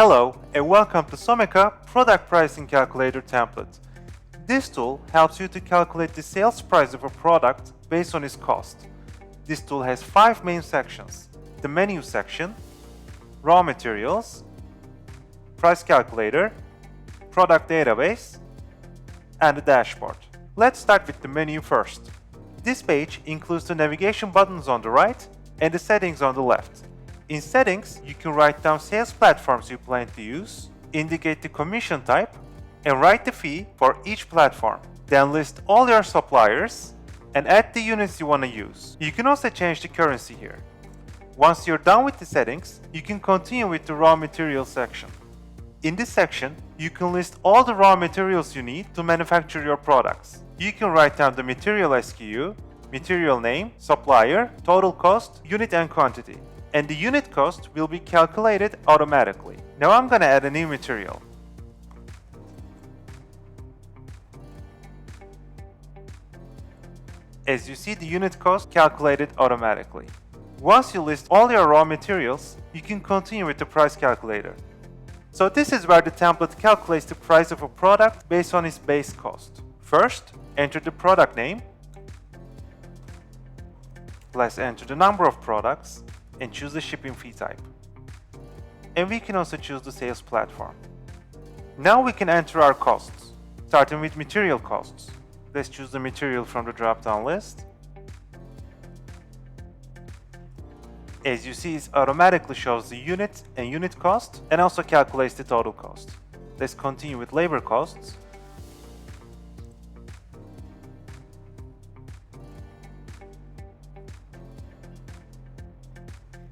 Hello and welcome to Someka Product Pricing Calculator template. This tool helps you to calculate the sales price of a product based on its cost. This tool has 5 main sections: the menu section, raw materials, price calculator, product database, and the dashboard. Let's start with the menu first. This page includes the navigation buttons on the right and the settings on the left. In settings, you can write down sales platforms you plan to use, indicate the commission type, and write the fee for each platform. Then list all your suppliers and add the units you want to use. You can also change the currency here. Once you're done with the settings, you can continue with the raw materials section. In this section, you can list all the raw materials you need to manufacture your products. You can write down the material SKU, material name, supplier, total cost, unit and quantity. And the unit cost will be calculated automatically. Now I'm going to add a new material. As you see, the unit cost calculated automatically. Once you list all your raw materials, you can continue with the price calculator. So this is where the template calculates the price of a product based on its base cost. First, enter the product name. Let's enter the number of products and choose the shipping fee type. And we can also choose the sales platform. Now we can enter our costs, starting with material costs. Let's choose the material from the drop-down list. As you see, it automatically shows the unit and unit cost and also calculates the total cost. Let's continue with labor costs.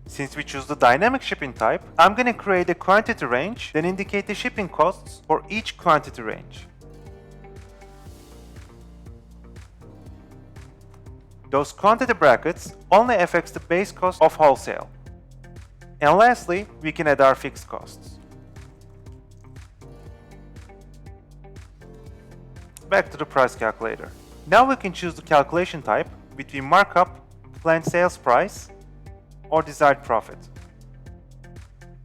Since we choose the dynamic shipping type, I'm going to create a quantity range, then indicate the shipping costs for each quantity range. Those quantity brackets only affects the base cost of wholesale. And lastly, we can add our fixed costs. Back to the price calculator. Now we can choose the calculation type between markup, planned sales price, or desired profit.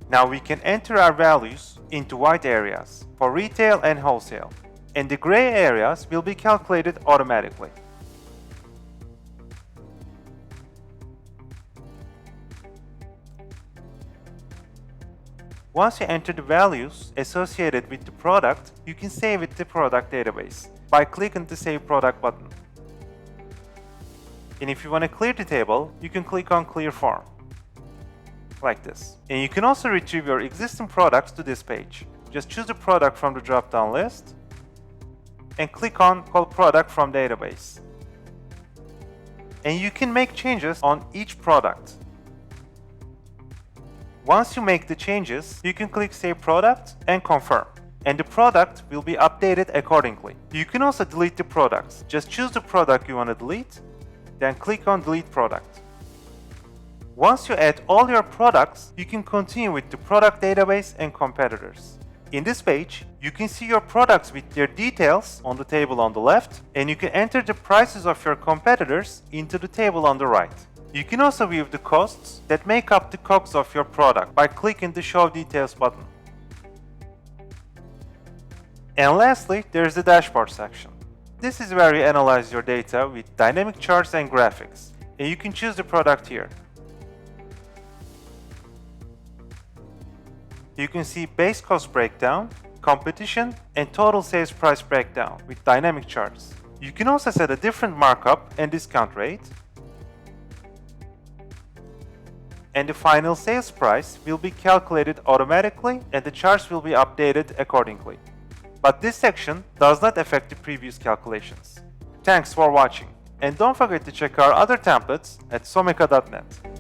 Now we can enter our values into white areas for retail and wholesale, and the gray areas will be calculated automatically. Once you enter the values associated with the product, you can save it to the product database by clicking the Save Product button. And if you want to clear the table, you can click on Clear Form, like this. And you can also retrieve your existing products to this page. Just choose the product from the drop-down list and click on Call Product from Database. And you can make changes on each product. Once you make the changes, you can click Save Product and Confirm, and the product will be updated accordingly. You can also delete the products. Just choose the product you want to delete, then click on Delete Product. Once you add all your products, you can continue with the product database and competitors. In this page, you can see your products with their details on the table on the left, and you can enter the prices of your competitors into the table on the right. You can also view the costs that make up the COGS of your product by clicking the Show Details button. And lastly, there is the dashboard section. This is where you analyze your data with dynamic charts and graphics, and you can choose the product here. You can see base cost breakdown, competition, and total sales price breakdown with dynamic charts. You can also set a different markup and discount rate, and the final sales price will be calculated automatically and the charts will be updated accordingly. But this section does not affect the previous calculations. Thanks for watching, and don't forget to check our other templates at someka.net.